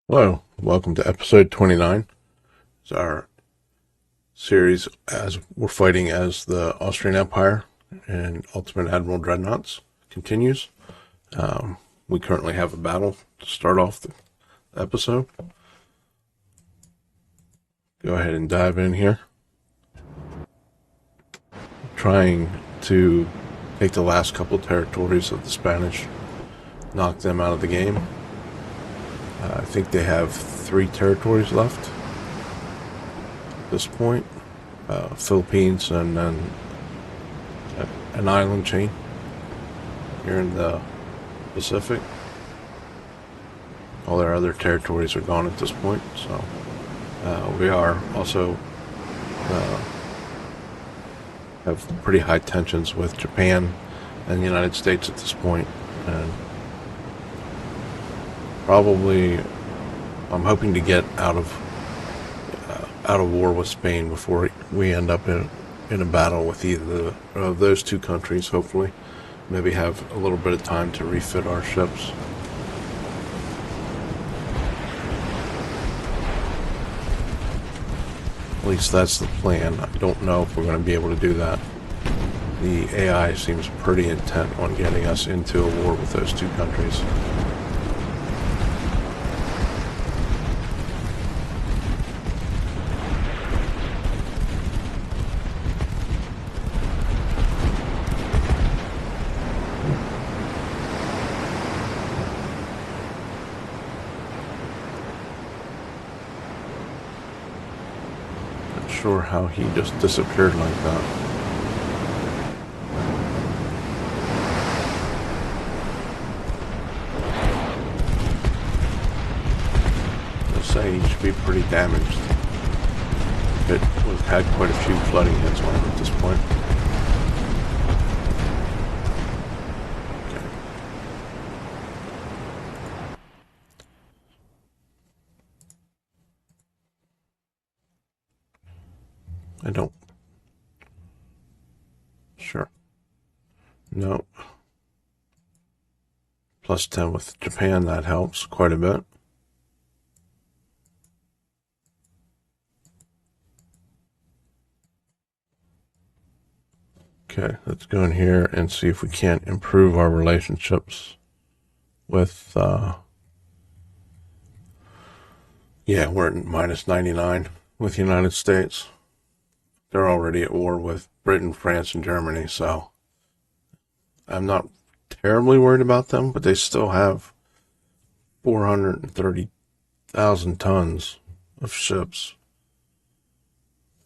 Hello, welcome to episode 29. It's our series as we're fighting as the Austrian Empire and Ultimate Admiral Dreadnoughts continues. We currently have a battle to start off the episode. Go ahead and dive in here. Trying to take the last couple territories of the Spanish, knock them out of the game. I think they have 3 territories left at this point. Philippines and then an island chain here in the Pacific. All their other territories are gone at this point, so we are also have pretty high tensions with Japan and the United States at this point, and probably I'm hoping to get out of war with Spain before we end up in a battle with either of those 2 countries. Hopefully, maybe have a little bit of time to refit our ships. At least that's the plan. I don't know if we're going to be able to do that. The AI seems pretty intent on getting us into a war with those 2 countries. Sure how he just disappeared like that. I'd say he should be pretty damaged. We've had quite a few flooding hits on him at this point. Okay. I don't. Sure. No. Plus 10 with Japan, that helps quite a bit. Okay, let's go in here and see if we can't improve our relationships with, yeah, we're at minus 99 with the United States. They're already at war with Britain, France, and Germany, so I'm not terribly worried about them, but they still have 430,000 tons of ships.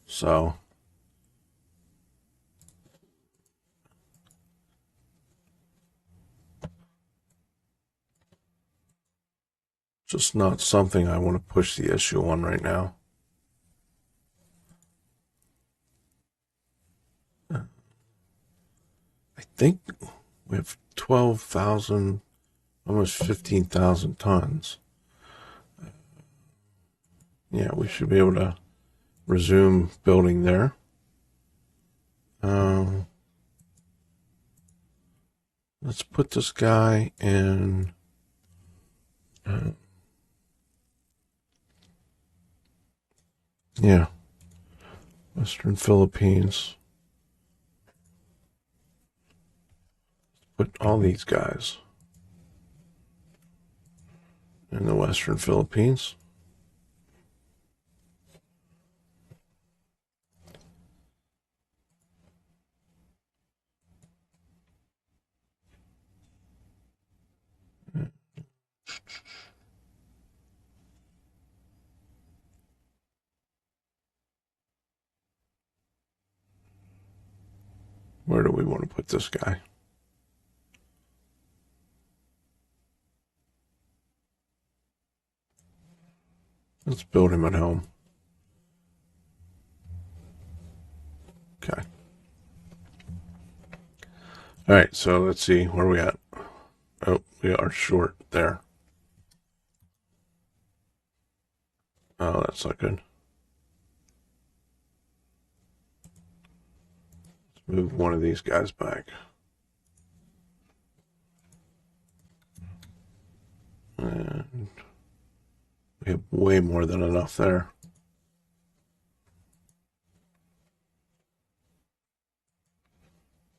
So just not something I want to push the issue on right now. I think we have 12,000, almost 15,000 tons. Yeah, we should be able to resume building there. Let's put this guy in yeah, Western Philippines. Put all these guys in the Western Philippines. Where do we want to put this guy? Let's build him at home. Okay. All right, so let's see. Where are we at? Oh, we are short there. Oh, that's not good. Let's move one of these guys back. And we have way more than enough there.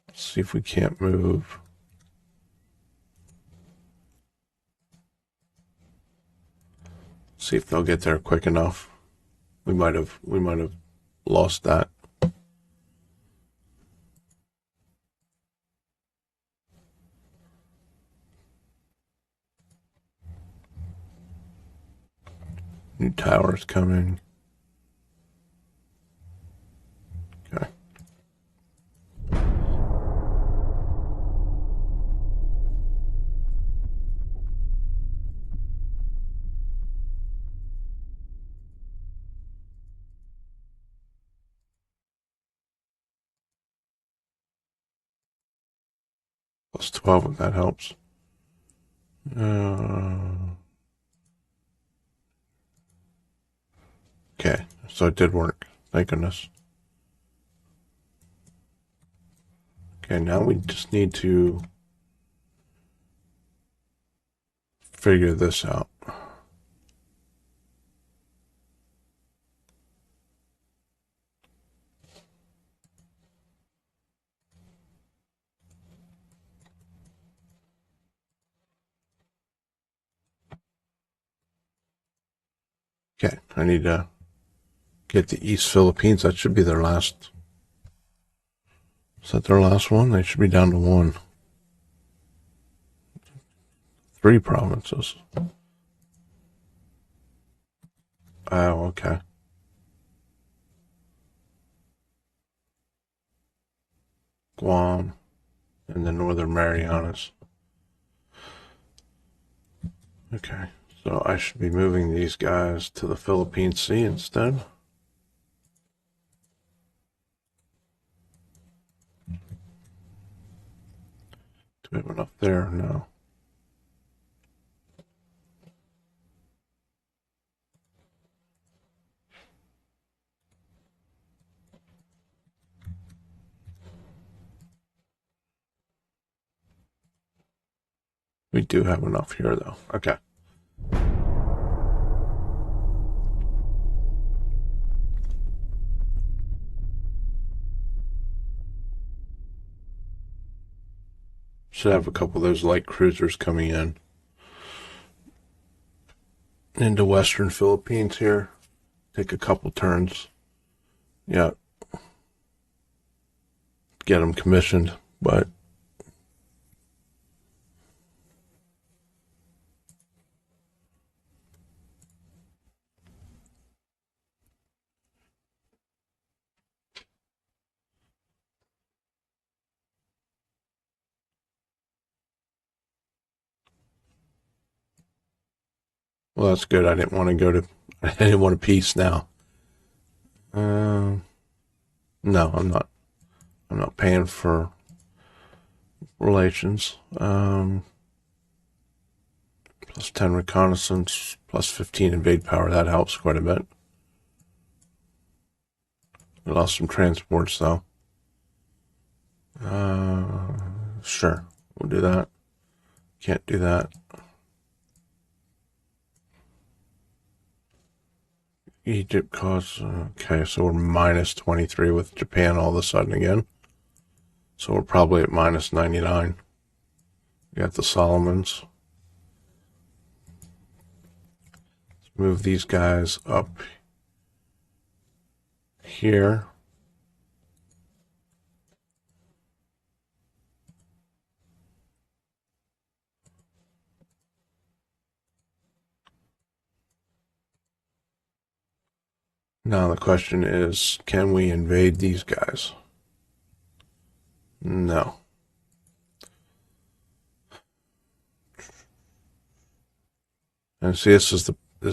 Let's see if we can't move. See if they'll get there quick enough. We might have lost that. New towers coming. Okay. Plus 12 if that helps. Okay, so it did work. Thank goodness. Okay, now we just need to figure this out. Okay, I need to get the East Philippines. That should be their last. Is that their last one? They should be down to one. 3 provinces. Oh, okay. Guam and the Northern Marianas. Okay, so I should be moving these guys to the Philippine Sea instead. Do we have enough there? No. We do have enough here, though. Okay. Should have a couple of those light cruisers coming in into Western Philippines here. Take a couple turns. Yeah. Get them commissioned, but well, that's good. I didn't want to go to. I didn't want to peace now. No, I'm not. I'm not paying for relations. Plus 10 reconnaissance, plus 15 invade power. That helps quite a bit. We lost some transports though. Sure, we'll do that. Can't do that. Egypt costs. Okay, so we're minus 23 with Japan all of a sudden again. So we're probably at minus 99. We got the Solomons. Let's move these guys up here. Now the question is, can we invade these guys? No. And see, this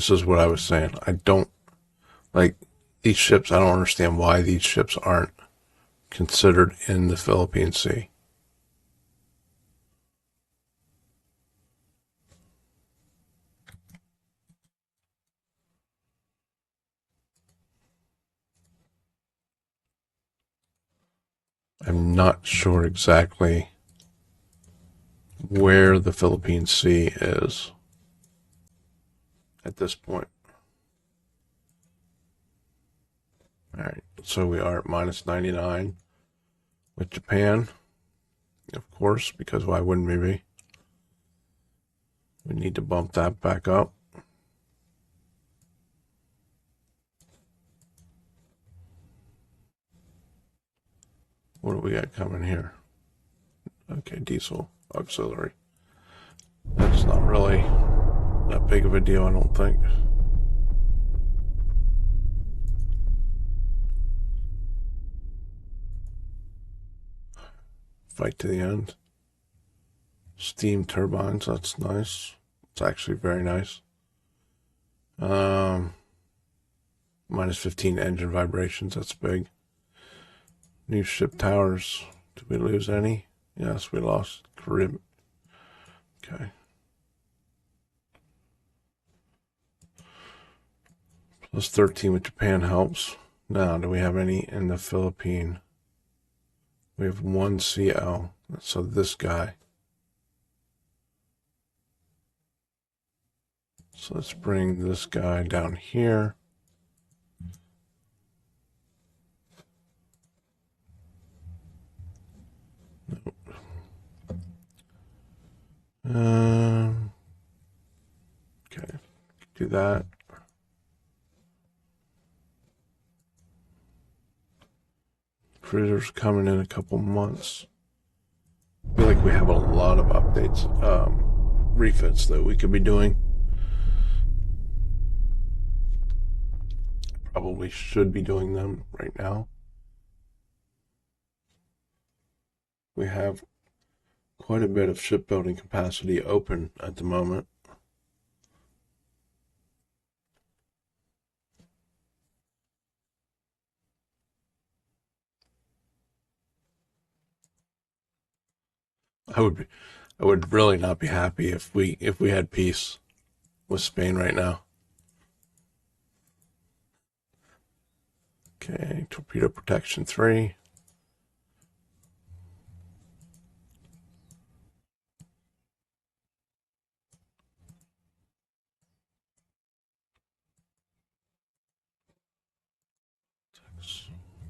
is what I was saying. I don't like these ships. I don't understand why these ships aren't considered in the Philippine Sea. I'm not sure exactly where the Philippine Sea is at this point. All right, so we are at minus 99 with Japan, of course, because why wouldn't we be? We need to bump that back up. What do we got coming here? Okay, diesel auxiliary. That's not really that big of a deal, I don't think. Fight to the end. Steam turbines, that's nice. It's actually very nice. Minus 15 engine vibrations, that's big. New ship towers. Did we lose any? Yes, we lost Caribbean. Okay. Plus 13 with Japan helps. Now, do we have any in the Philippines? We have one CL. So this guy. So let's bring this guy down here. Nope. Okay, do that. Cruisers coming in a couple months. I feel like we have a lot of updates, refits that we could be doing. Probably should be doing them right now. We have quite a bit of shipbuilding capacity open at the moment. I would really not be happy if we had peace with Spain right now. Okay, torpedo protection 3.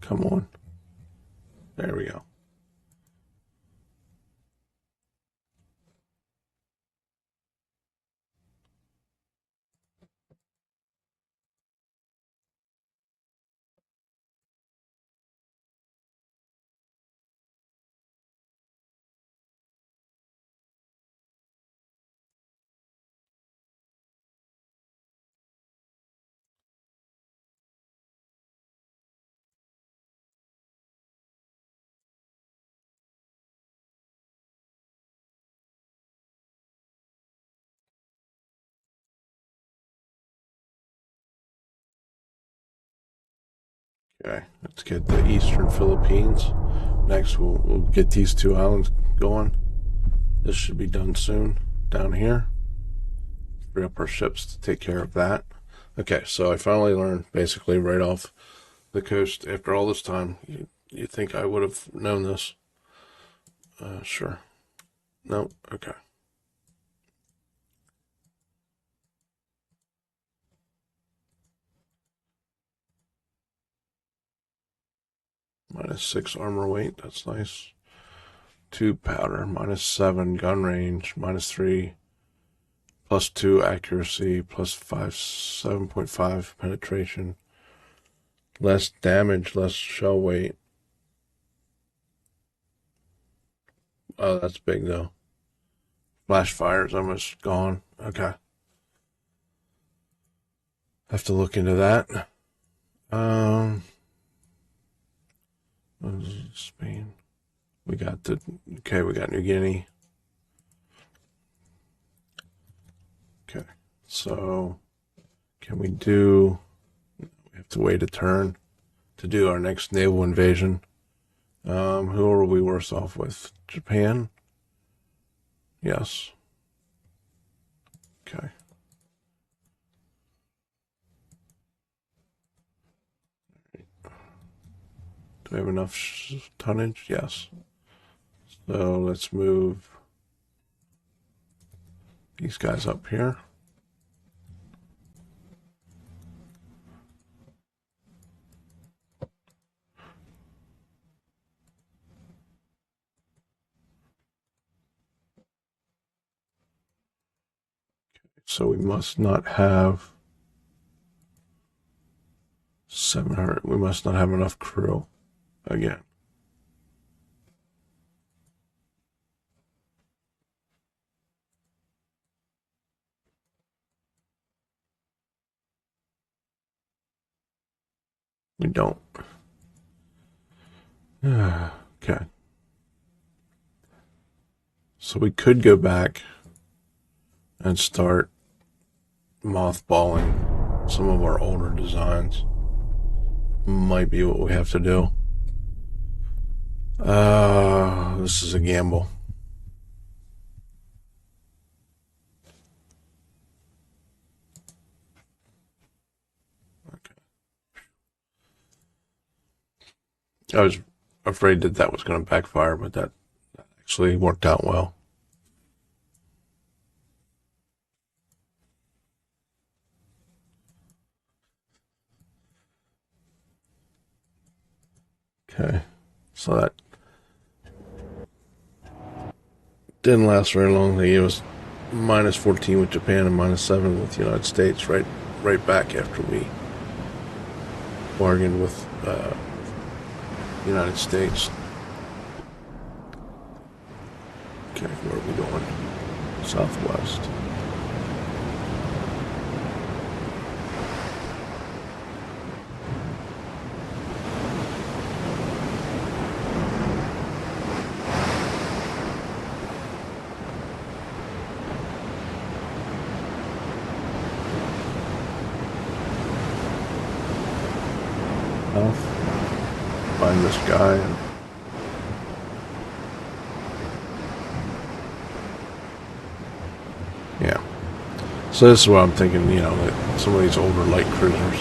Come on. There we go. Okay, let's get the Eastern Philippines. Next, we'll get these two islands going. This should be done soon down here. Free up our ships to take care of that. Okay, so I finally learned basically right off the coast after all this time. You think I would have known this? Sure. No? Okay. Minus 6 armor weight, that's nice. 2 powder, minus 7 gun range, minus 3, plus 2 accuracy, plus 5, 7.5 penetration. Less damage, less shell weight. Oh, that's big though. Flash fire is almost gone. Okay. Have to look into that. Spain. We got we got New Guinea. Okay, so can we do, we have to wait a turn to do our next naval invasion. Who are we worse off with? Japan? Yes. Okay. Do we have enough tonnage? Yes. So let's move these guys up here. So we must not have 700. We must not have enough crew again. We don't. Okay. So we could go back and start mothballing some of our older designs. Might be what we have to do. This is a gamble. Okay. I was afraid that that was going to backfire, but that actually worked out well. Okay, so that didn't last very long. It was minus 14 with Japan and minus 7 with the United States. Right back after we bargained with the United States. Okay, where are we going? Southwest. Find this guy and yeah. So this is what I'm thinking, that some of these older light cruisers,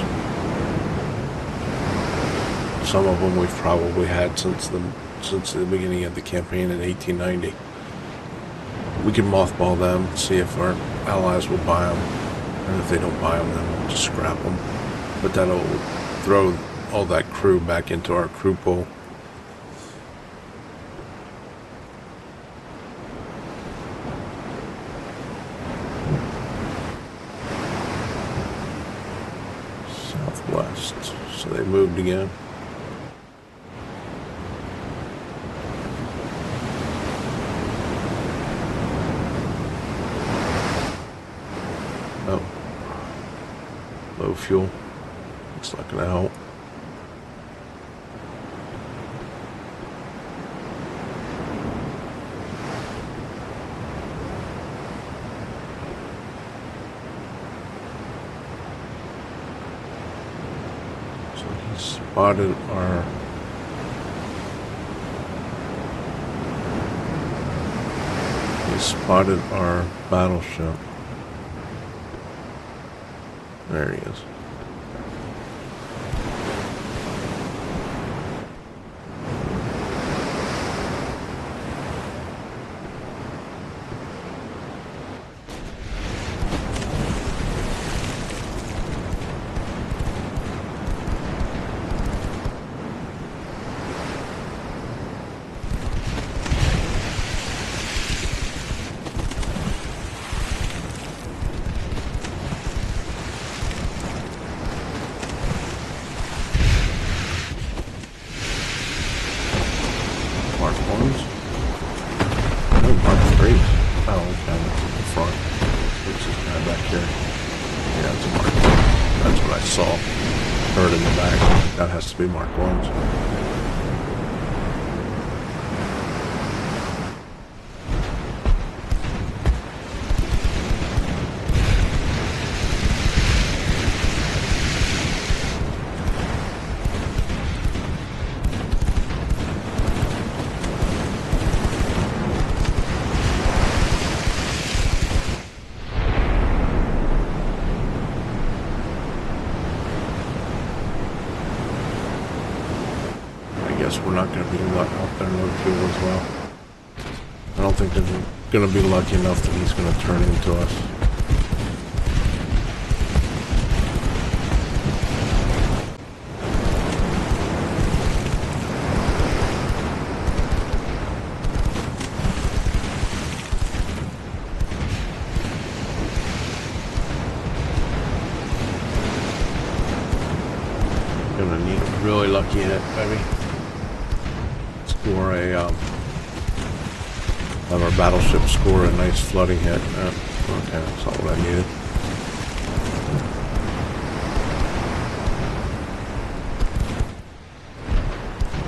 some of them we've probably had since the beginning of the campaign in 1890. We can mothball them, see if our allies will buy them, and if they don't buy them, then we'll just scrap them. But that'll throw all that crew back into our crew pool. Southwest. So they moved again. Oh. Low fuel. It's not gonna help. Spotted our battleship. There he is. has to be Mark 1s. We're not going to be out there no fuel as well. I don't think they're going to be lucky enough that he's going to turn into us. Going to need a really lucky hit, maybe. Or have our battleship score a nice flooding hit. Okay, that's not what I needed.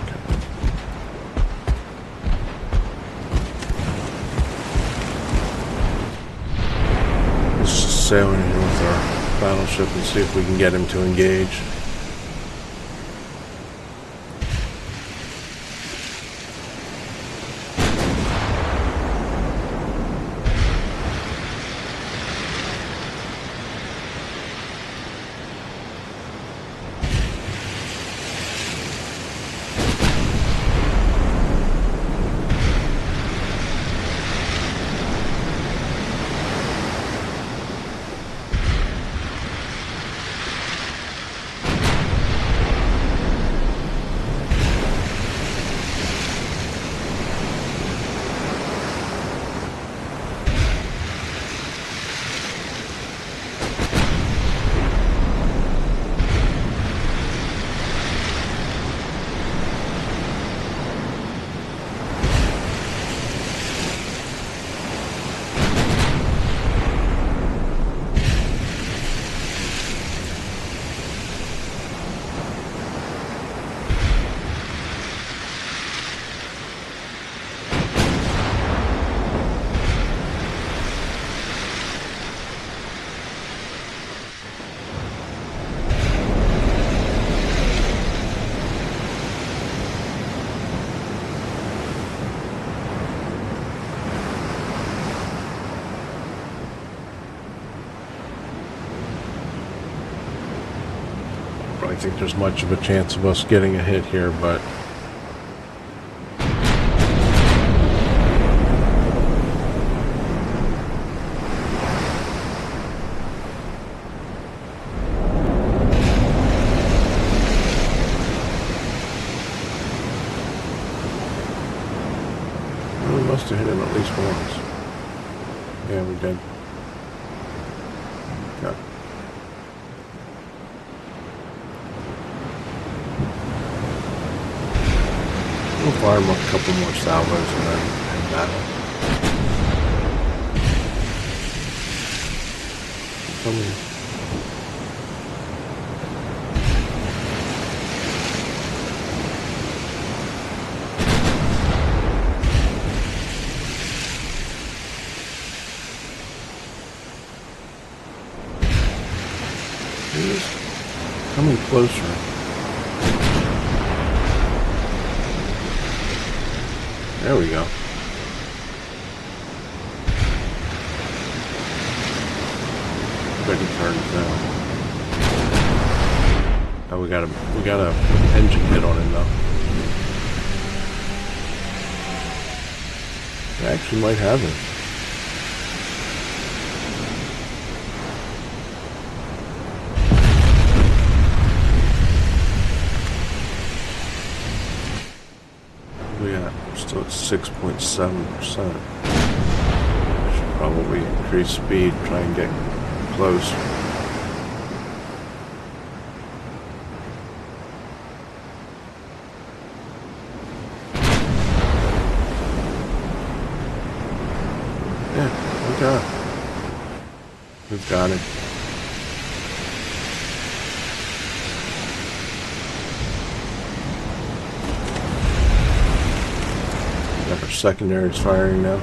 Okay. Let's just sail in here with our battleship and see if we can get him to engage. I think there's much of a chance of us getting a hit here, but we must have hit him at least once. Yeah, we did. Okay. We'll fire him a couple more salvos and then end battle. Coming. He's coming closer. There we go. Bet he turns now. Oh, we got a engine hit on him though. I actually might have him. Still at 6.7%. Should probably increase speed, try and get close. Yeah, we've got it. Our secondary's firing now.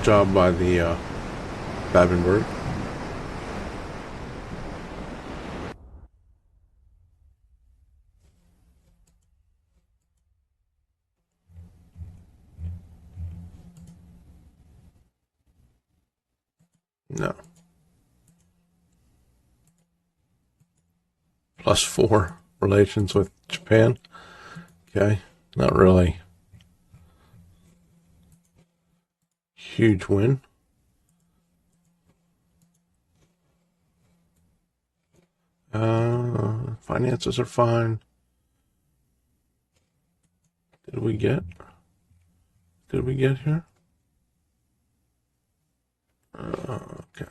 Job by the Babenberg. No. +4 relations with Japan. Okay, not really. Huge win. Finances are fine. Did we get here? Okay.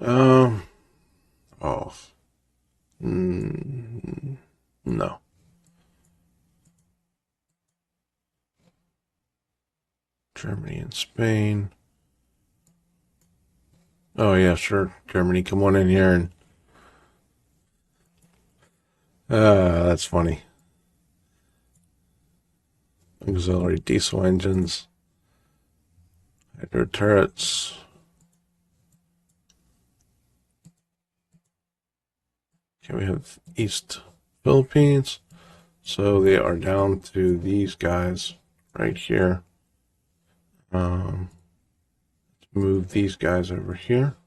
Oh. No. Germany and Spain. Oh yeah, sure. Germany, come on in here and that's funny. Auxiliary diesel engines. Hydro turrets. Okay, we have East Philippines. So they are down to these guys right here. Let's move these guys over here.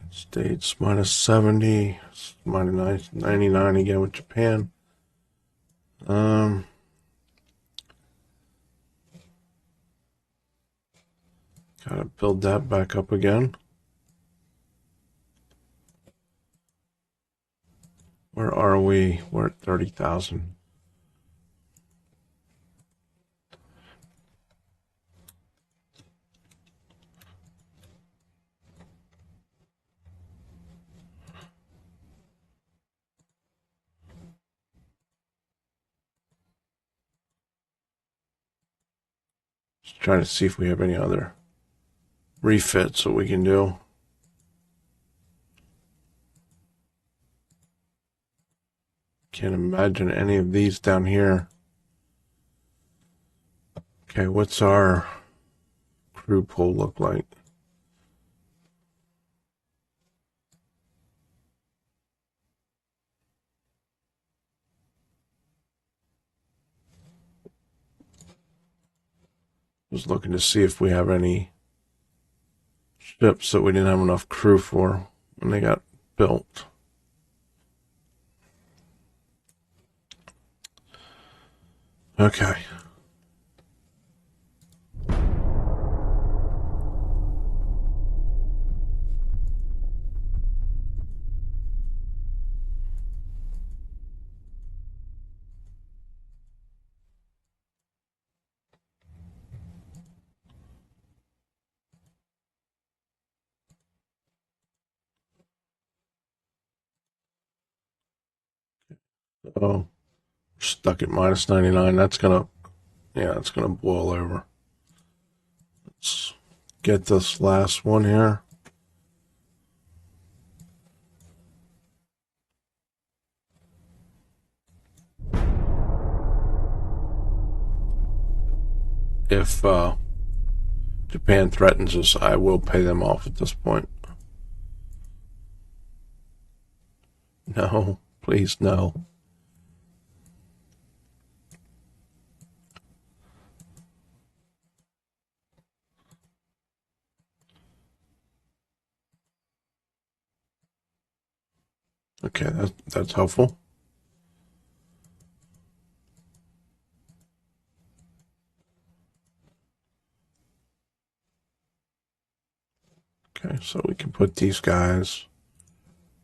States -70, -99 again with Japan. Gotta build that back up again. Where are we? We're at 30,000. Just trying to see if we have any other refits that we can do. Can't imagine any of these down here. Okay, what's our crew pool look like? Just looking to see if we have any ships that we didn't have enough crew for when they got built. Okay. So stuck at -99. That's gonna boil over. Let's get this last one here. if Japan threatens us, I will pay them off at this point. No, please, no. Okay, that's helpful. Okay, so we can put these guys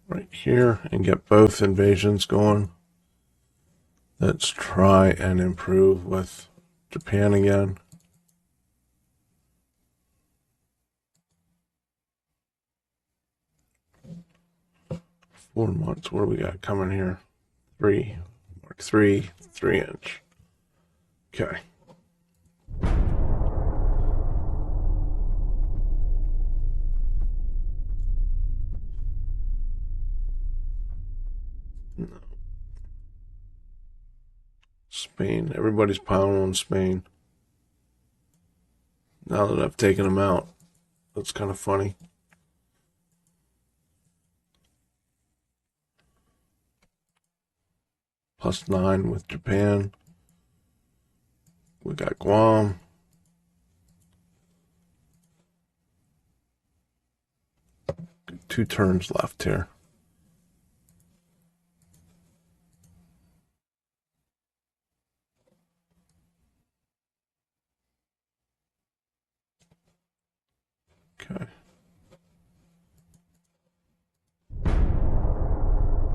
right here and get both invasions going. Let's try and improve with Japan again. Four months. What do we got coming here? Three. Mark 3 inch. Okay. No. Spain. Everybody's piling on Spain. Now that I've taken them out, that's kind of funny. +9 with Japan. We got Guam. Two turns left here. Okay.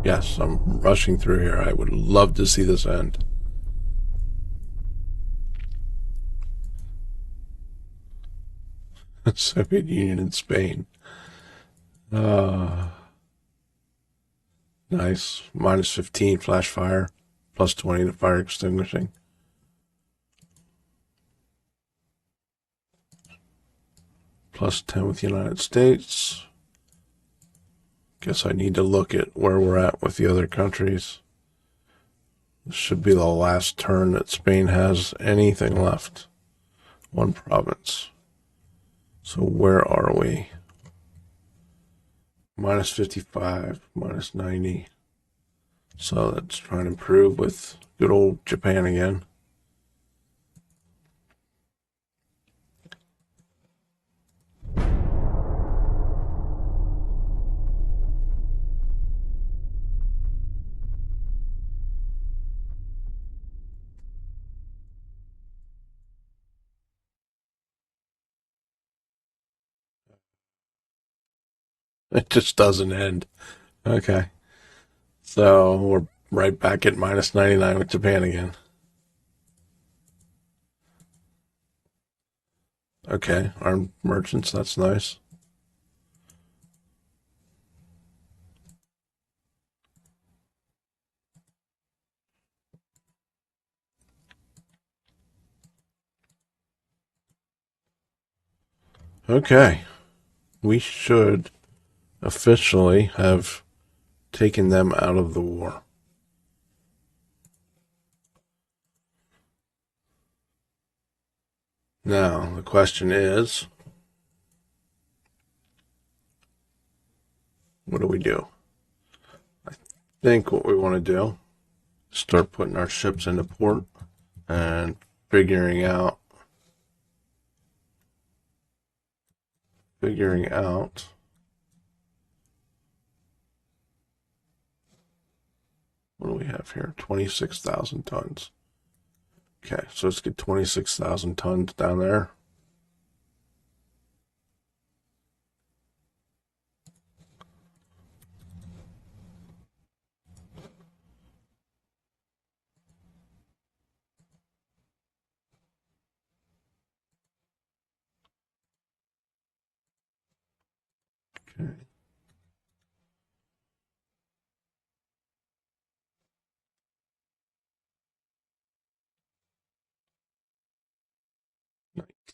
Yes, I'm rushing through here. I would love to see this end. Soviet Union and Spain. Nice. -15 flash fire. +20 to fire extinguishing. +10 with the United States. Guess I need to look at where we're at with the other countries. This should be the last turn that Spain has anything left. One province. So where are we? -55, -90. So let's try and improve with good old Japan again. It just doesn't end. Okay. So we're right back at -99 with Japan again. Okay, armed merchants, that's nice. Okay, we should officially have taken them out of the war. Now, the question is, what do we do? I think what we want to do is start putting our ships into port and figuring out what do we have here? 26,000 tons. Okay, so let's get 26,000 tons down there. Okay.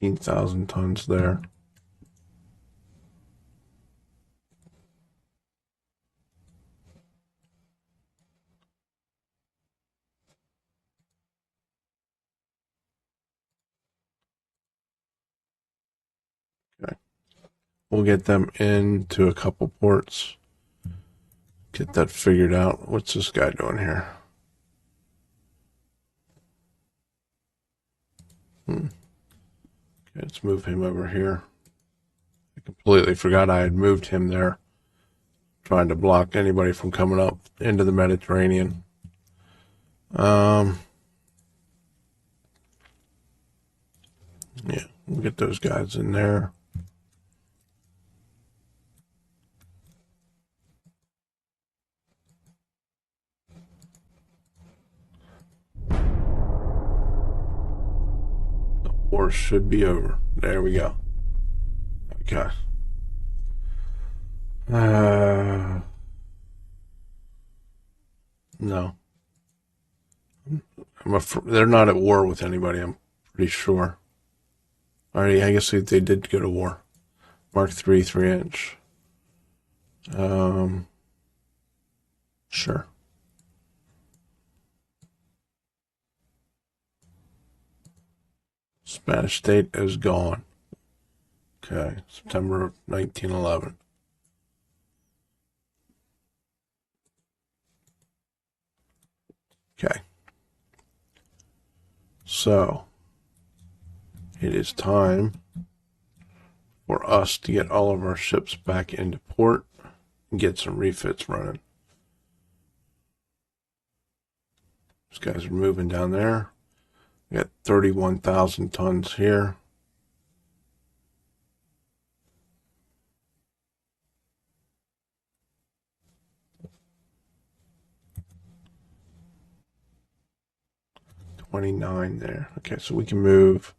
$19,000 tons there. we'll get them into a couple ports. Get that figured out. What's this guy doing here? Okay, let's move him over here. I completely forgot I had moved him there, trying to block anybody from coming up into the Mediterranean. Yeah, we'll get those guys in there. The war should be over. There we go. Okay. No. They're not at war with anybody, I'm pretty sure. Alright, I guess they did go to war. Mark 3, 3-inch. Sure. Spanish state is gone. Okay, September of 1911. Okay. So, it is time for us to get all of our ships back into port and get some refits running. These guys are moving down there. We got 31,000 tons here. $29 there. Okay, so we can move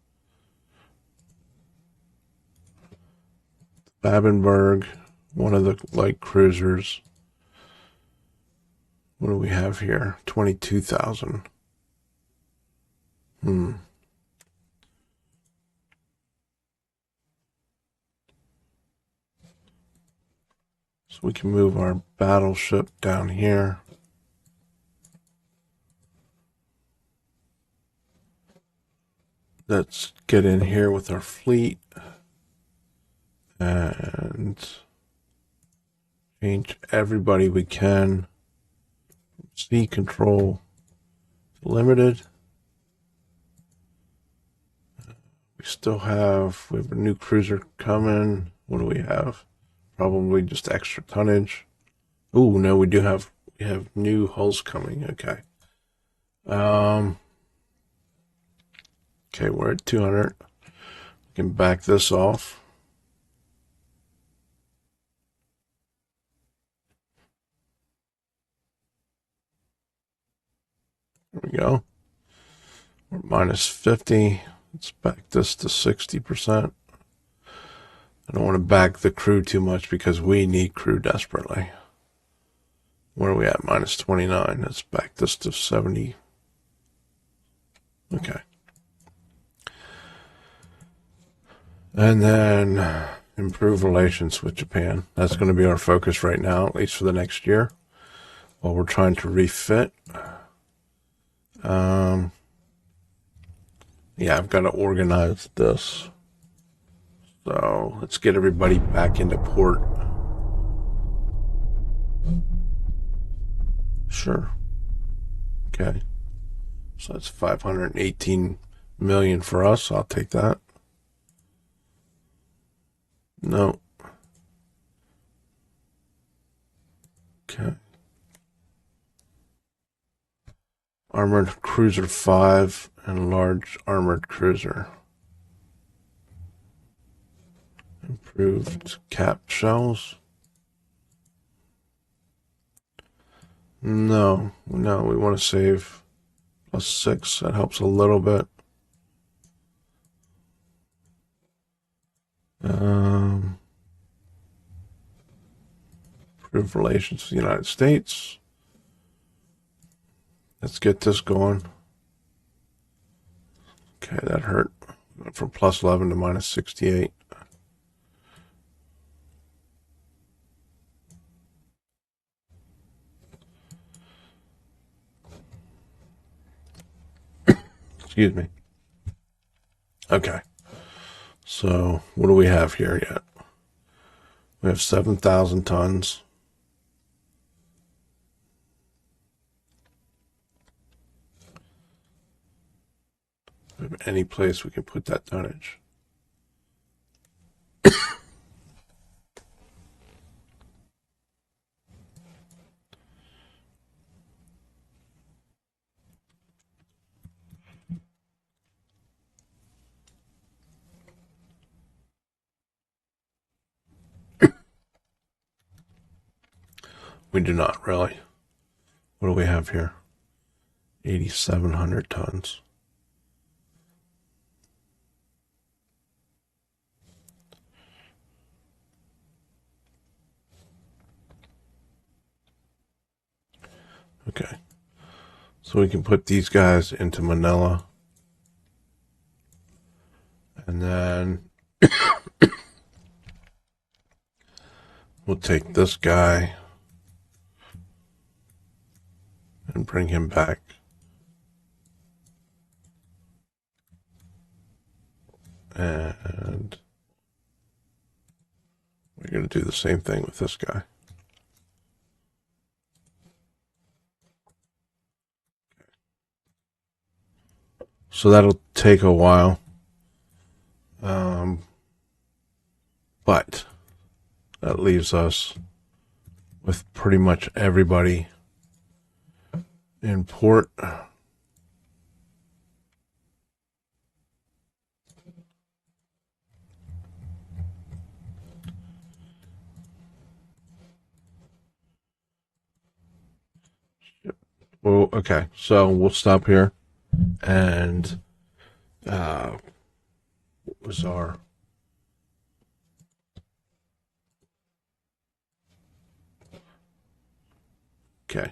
Babenberg, one of the light cruisers. What do we have here? 22,000. So we can move our battleship down here. Let's get in here with our fleet and change everybody we can. Sea control limited. We have a new cruiser coming. What do we have? Probably just extra tonnage. Oh no, we have new hulls coming. Okay. Okay, we're at 200. We can back this off. There we go. We're minus 50. Let's back this to 60%. I don't want to back the crew too much because we need crew desperately. Where are we at? Minus 29. Let's back this to 70. Okay. And then improve relations with Japan. That's going to be our focus right now, at least for the next year, while we're trying to refit. Yeah, I've got to organize this. So let's get everybody back into port. Sure. Okay. So that's 518 million for us. I'll take that. No. Okay. Armored cruiser 5 and large armored cruiser. Improved cap shells. No, we want to save +6. That helps a little bit. Improve relations with the United States. Let's get this going. Okay, that hurt. Went from +11 to -68. Excuse me. Okay. So what do we have here yet? We have 7,000 tons. Any place we can put that tonnage. We do not really. What do we have here? 8,700 tons. Okay. So we can put these guys into Manila. And then we'll take this guy and bring him back. And we're going to do the same thing with this guy. So that'll take a while. But that leaves us with pretty much everybody in port. Well, okay, so we'll stop here. And what was our... Okay,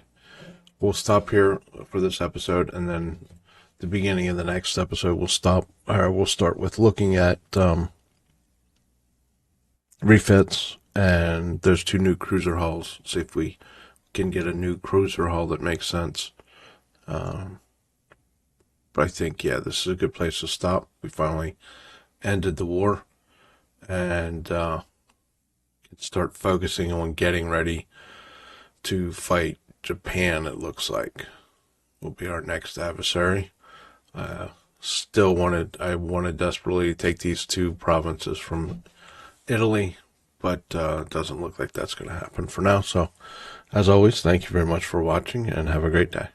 we'll stop here for this episode, and then the beginning of the next episode we'll start with looking at refits, and there's 2 new cruiser hulls. See if we can get a new cruiser hull that makes sense. But I think, yeah, this is a good place to stop. We finally ended the war, and can start focusing on getting ready to fight Japan. It looks like will be our next adversary. I wanted desperately to take these 2 provinces from Italy, but it doesn't look like that's going to happen for now. So, as always, thank you very much for watching, and have a great day.